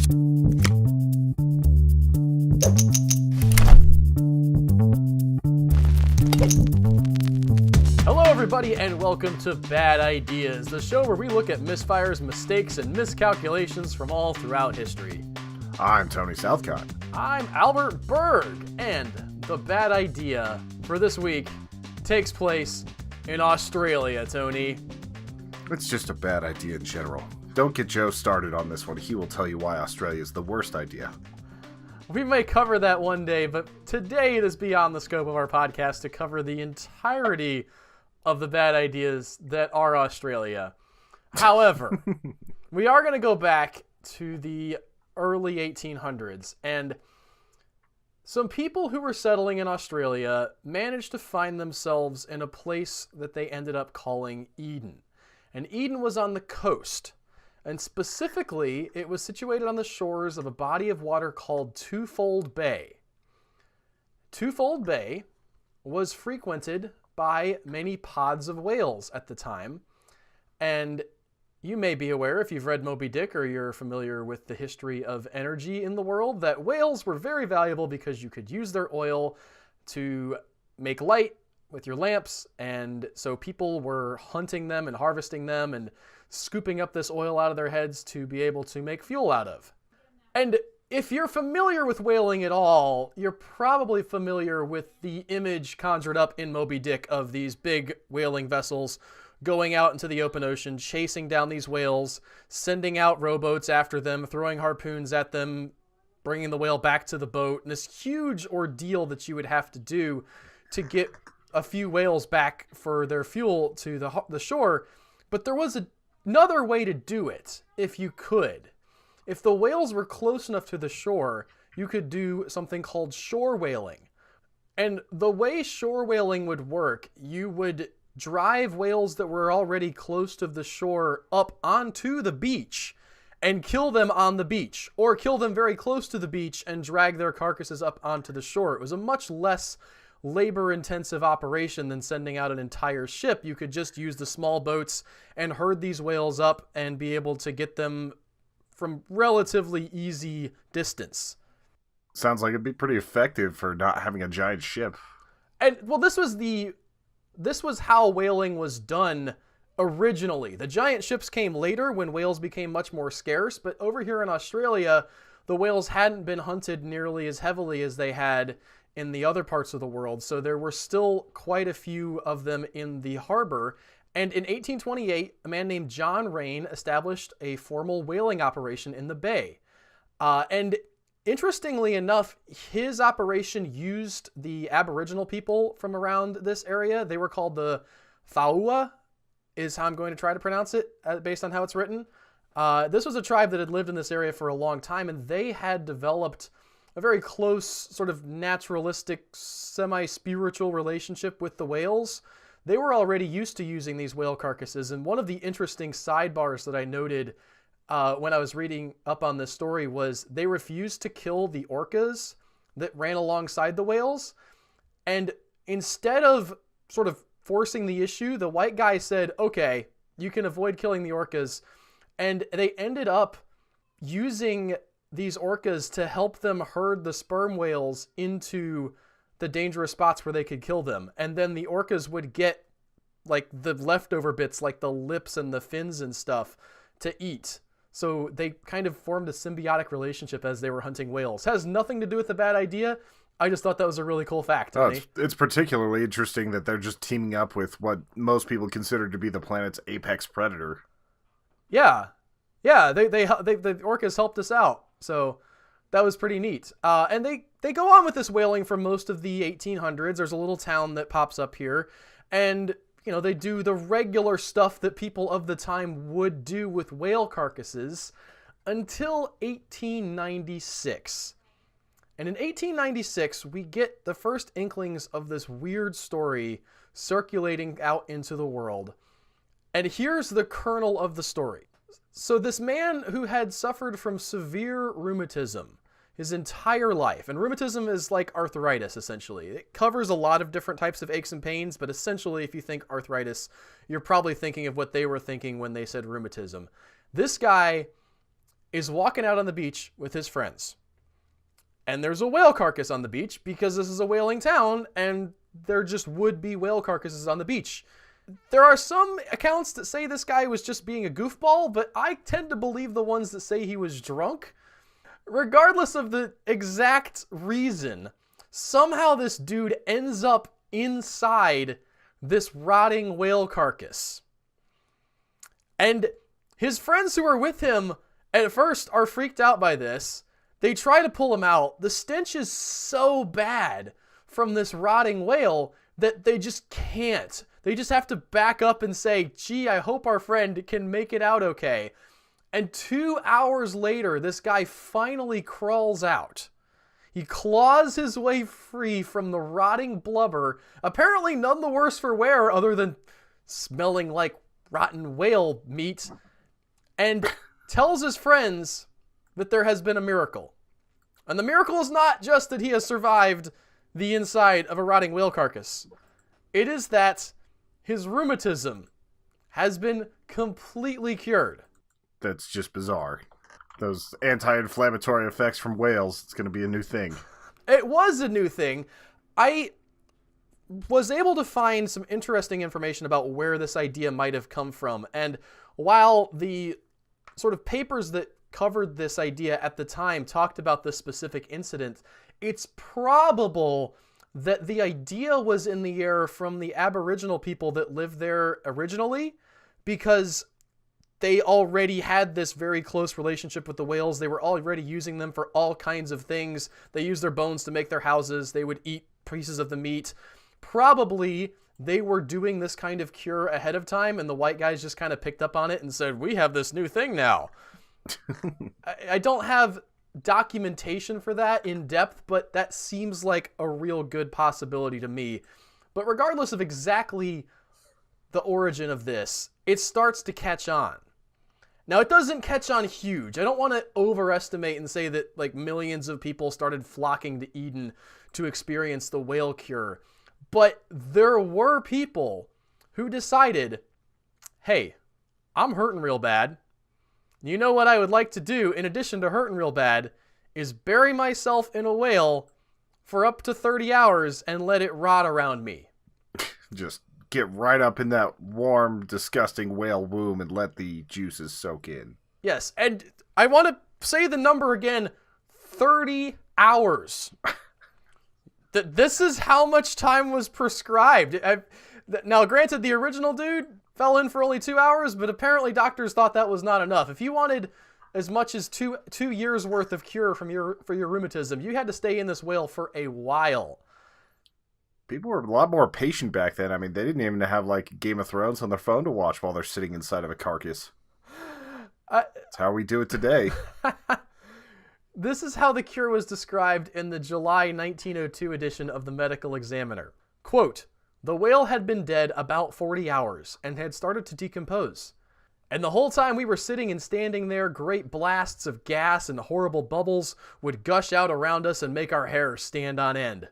Hello everybody and welcome to Bad Ideas, the show where we look at misfires, mistakes, and miscalculations from all throughout history. I'm Tony Southcott. I'm Albert Berg, and the bad idea for this week takes place in Australia, Tony. It's just a bad idea in general. Don't get Joe started on this one. He will tell you why Australia is the worst idea. We may cover that one day, but today it is beyond the scope of our podcast to cover the entirety of the bad ideas that are Australia. However, we are going to go back to the early 1800s, and some people who were settling in Australia managed to find themselves in a place that they ended up calling Eden. And Eden was on the coast. And specifically, it was situated on the shores of a body of water called Twofold Bay. Twofold Bay was frequented by many pods of whales at the time. And you may be aware, if you've read Moby Dick or you're familiar with the history of energy in the world, that whales were very valuable because you could use their oil to make light with your lamps. And so people were hunting them and harvesting them and scooping up this oil out of their heads to be able to make fuel out of. And if you're familiar with whaling at all, you're probably familiar with the image conjured up in Moby Dick of these big whaling vessels going out into the open ocean, chasing down these whales, sending out rowboats after them, throwing harpoons at them, bringing the whale back to the boat, and this huge ordeal that you would have to do to get a few whales back for their fuel to the shore. But there was another way to do it, if you could. If the whales were close enough to the shore, you could do something called shore whaling. And the way shore whaling would work, you would drive whales that were already close to the shore up onto the beach and kill them on the beach, or kill them very close to the beach and drag their carcasses up onto the shore. It was a much less labor-intensive operation than sending out an entire ship. You could just use the small boats and herd these whales up and be able to get them from relatively easy distance. Sounds like it'd be pretty effective for not having a giant ship. And well, this was how whaling was done originally. The giant ships came later when whales became much more scarce, but over here in Australia, the whales hadn't been hunted nearly as heavily as they had in the other parts of the world, so there were still quite a few of them in the harbor. And in 1828, a man named John Rain established a formal whaling operation in the bay. And interestingly enough, his operation used the Aboriginal people from around this area. They were called the Thaua, is how I'm going to try to pronounce it based on how it's written. This was a tribe that had lived in this area for a long time, and they had developed a very close, sort of naturalistic, semi-spiritual relationship with the whales. They were already used to using these whale carcasses, and one of the interesting sidebars that I noted when I was reading up on this story was they refused to kill the orcas that ran alongside the whales, and instead of sort of forcing the issue, the white guy said, okay, you can avoid killing the orcas, and they ended up using these orcas to help them herd the sperm whales into the dangerous spots where they could kill them. And then the orcas would get like the leftover bits, like the lips and the fins and stuff, to eat. So they kind of formed a symbiotic relationship as they were hunting whales. Has nothing to do with the bad idea. I just thought that was a really cool fact. It's particularly interesting that they're just teaming up with what most people consider to be the planet's apex predator. Yeah, the orcas helped us out. So that was pretty neat. And they go on with this whaling for most of the 1800s. There's a little town that pops up here. And, you know, they do the regular stuff that people of the time would do with whale carcasses until 1896. And in 1896, we get the first inklings of this weird story circulating out into the world. And here's the kernel of the story. So this man who had suffered from severe rheumatism his entire life, and rheumatism is like arthritis, essentially. It covers a lot of different types of aches and pains, but essentially, if you think arthritis, you're probably thinking of what they were thinking when they said rheumatism. This guy is walking out on the beach with his friends. And there's a whale carcass on the beach because this is a whaling town and there just would be whale carcasses on the beach. There are some accounts that say this guy was just being a goofball, but I tend to believe the ones that say he was drunk. Regardless of the exact reason, somehow this dude ends up inside this rotting whale carcass. And his friends who are with him at first are freaked out by this. They try to pull him out. The stench is so bad from this rotting whale that they just can't. They just have to back up and say, gee, I hope our friend can make it out okay. And 2 hours later, this guy finally crawls out. He claws his way free from the rotting blubber, apparently none the worse for wear other than smelling like rotten whale meat, and tells his friends that there has been a miracle. And the miracle is not just that he has survived the inside of a rotting whale carcass. It is that his rheumatism has been completely cured. That's just bizarre. Those anti-inflammatory effects from whales, it's going to be a new thing. It was a new thing. I was able to find some interesting information about where this idea might have come from. And while the sort of papers that covered this idea at the time talked about this specific incident, it's probable that the idea was in the air from the Aboriginal people that lived there originally, because they already had this very close relationship with the whales. They were already using them for all kinds of things. They used their bones to make their houses. They would eat pieces of the meat. Probably they were doing this kind of cure ahead of time, and the white guys just kind of picked up on it and said, we have this new thing now. I don't have documentation for that in depth, but that seems like a real good possibility to me. But regardless of exactly the origin of this, it starts to catch on. Now, it doesn't catch on huge. I don't want to overestimate and say that like millions of people started flocking to Eden to experience the whale cure. But there were people who decided, hey, I'm hurting real bad. You know what I would like to do, in addition to hurting real bad, is bury myself in a whale for up to 30 hours and let it rot around me. Just get right up in that warm, disgusting whale womb and let the juices soak in. Yes, and I want to say the number again, 30 hours. This is how much time was prescribed. Now, granted, the original dude fell in for only 2 hours, but apparently doctors thought that was not enough. If you wanted as much as two years worth of cure for your rheumatism, you had to stay in this whale for a while. People were a lot more patient back then. I mean, they didn't even have like Game of Thrones on their phone to watch while they're sitting inside of a carcass. That's how we do it today. This is how the cure was described in the July 1902 edition of the Medical Examiner. Quote, "The whale had been dead about 40 hours and had started to decompose. And the whole time we were sitting and standing there, great blasts of gas and horrible bubbles would gush out around us and make our hair stand on end."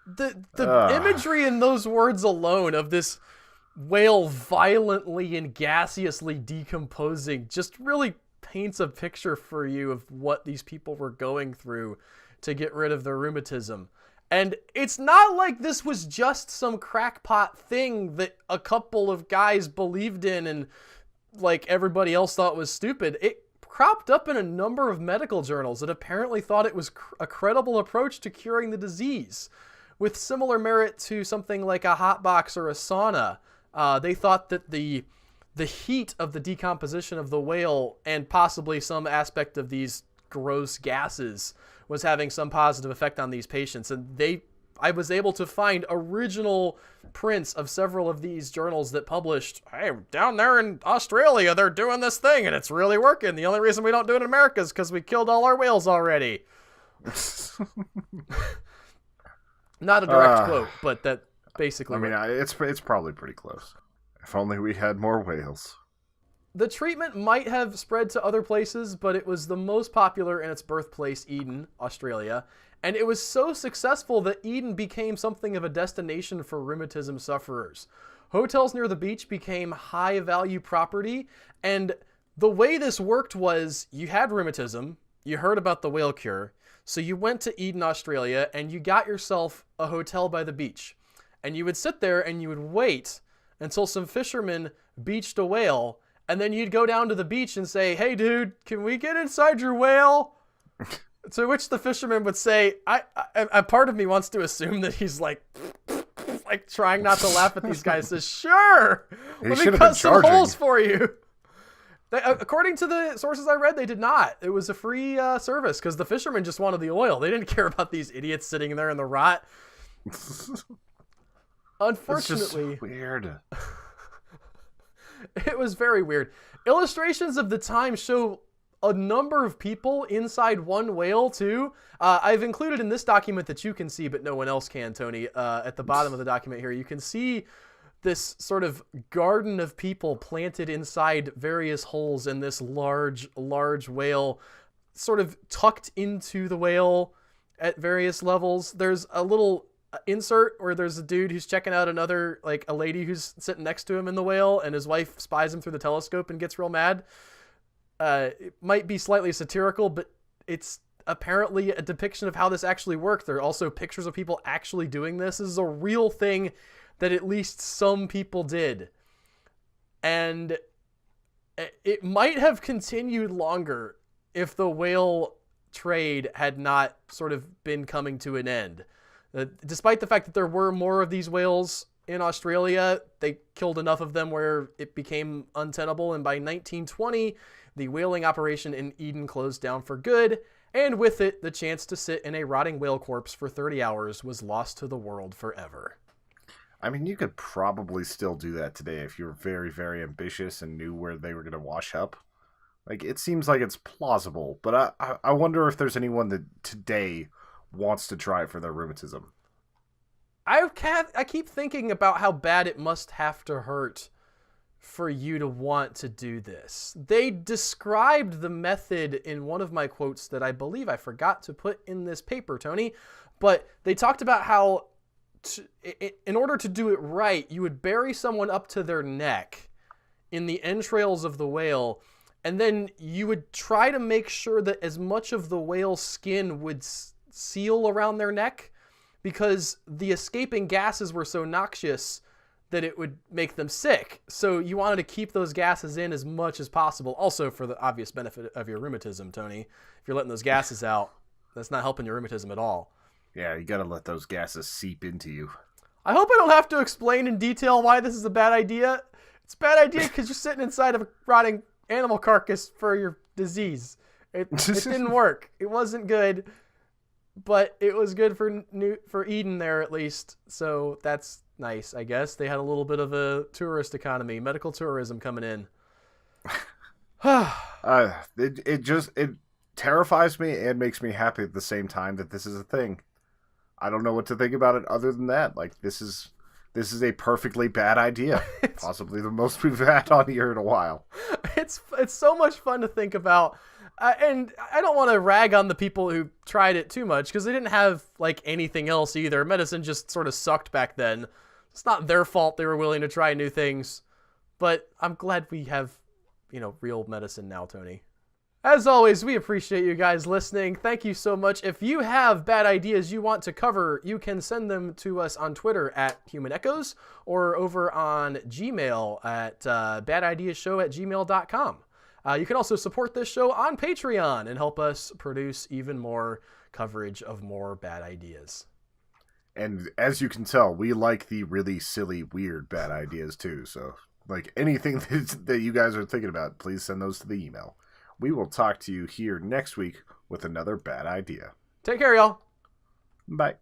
The imagery in those words alone of this whale violently and gaseously decomposing just really paints a picture for you of what these people were going through to get rid of their rheumatism. And it's not like this was just some crackpot thing that a couple of guys believed in and like everybody else thought was stupid. It cropped up in a number of medical journals that apparently thought it was a credible approach to curing the disease, with similar merit to something like a hot box or a sauna. They thought that the heat of the decomposition of the whale and possibly some aspect of these gross gases was having some positive effect on these patients. And I was able to find original prints of several of these journals that published, hey, down there in Australia, they're doing this thing and it's really working. The only reason we don't do it in America is because we killed all our whales already. Not a direct quote, but that basically... I mean, it's probably pretty close. If only we had more whales. The treatment might have spread to other places, but it was the most popular in its birthplace, Eden, Australia. And it was so successful that Eden became something of a destination for rheumatism sufferers. hotels near the beach became high value property. And the way this worked was you had rheumatism, you heard about the whale cure, so you went to Eden, Australia, and you got yourself a hotel by the beach. And you would sit there and you would wait until some fishermen beached a whale, and then you'd go down to the beach and say, "Hey dude, can we get inside your whale?" To which the fisherman would say, I part of me wants to assume that he's like trying not to laugh at these guys, says, "Sure, let me cut some holes for you." According to the sources I read, they did not. It was a free service because the fishermen just wanted the oil. They didn't care about these idiots sitting there in the rot. Unfortunately, it's just weird. It was very weird. Illustrations of the time show a number of people inside one whale too. I've included in this document that you can see, but no one else can, Tony. At the bottom of the document here, you can see this sort of garden of people planted inside various holes in this large whale, sort of tucked into the whale at various levels. There's a little insert where there's a dude who's checking out another, like a lady who's sitting next to him in the whale, and his wife spies him through the telescope and gets real mad. It might be slightly satirical, but it's apparently a depiction of how this actually worked. There are also pictures of people actually doing this. This is a real thing that at least some people did. And it might have continued longer if the whale trade had not sort of been coming to an end. Despite the fact that there were more of these whales in Australia, they killed enough of them where it became untenable. And by 1920, the whaling operation in Eden closed down for good. And with it, the chance to sit in a rotting whale corpse for 30 hours was lost to the world forever. I mean, you could probably still do that today if you were very, very ambitious and knew where they were going to wash up. Like, it seems like it's plausible, but I wonder if there's anyone that today wants to try it for their rheumatism. I keep thinking about how bad it must have to hurt for you to want to do this. They described the method in one of my quotes that I believe I forgot to put in this paper, Tony, but they talked about how in order to do it right, you would bury someone up to their neck in the entrails of the whale, and then you would try to make sure that as much of the whale's skin would seal around their neck, because the escaping gases were so noxious that it would make them sick. So you wanted to keep those gases in as much as possible. Also for the obvious benefit of your rheumatism, Tony. If you're letting those gases out, that's not helping your rheumatism at all. Yeah, you gotta let those gases seep into you. I hope I don't have to explain in detail why this is a bad idea. It's a bad idea because you're sitting inside of a rotting animal carcass for your disease. It didn't work. It wasn't good, but it was good for Eden there at least. So that's nice, I guess. They had a little bit of a tourist economy, medical tourism coming in. It terrifies me and makes me happy at the same time that this is a thing. I don't know what to think about it other than that. Like, this is a perfectly bad idea. Possibly the most we've had on here in a while. It's so much fun to think about. And I don't want to rag on the people who tried it too much because they didn't have like anything else either. Medicine just sort of sucked back then. It's not their fault they were willing to try new things. But I'm glad we have, real medicine now, Tony. As always, we appreciate you guys listening. Thank you so much. If you have bad ideas you want to cover, you can send them to us on Twitter at Human Echoes or over on Gmail at badideashow@gmail.com. You can also support this show on Patreon and help us produce even more coverage of more bad ideas. And as you can tell, we like the really silly, weird bad ideas too. So, like, anything that you guys are thinking about, please send those to the email. We will talk to you here next week with another bad idea. Take care, y'all. Bye.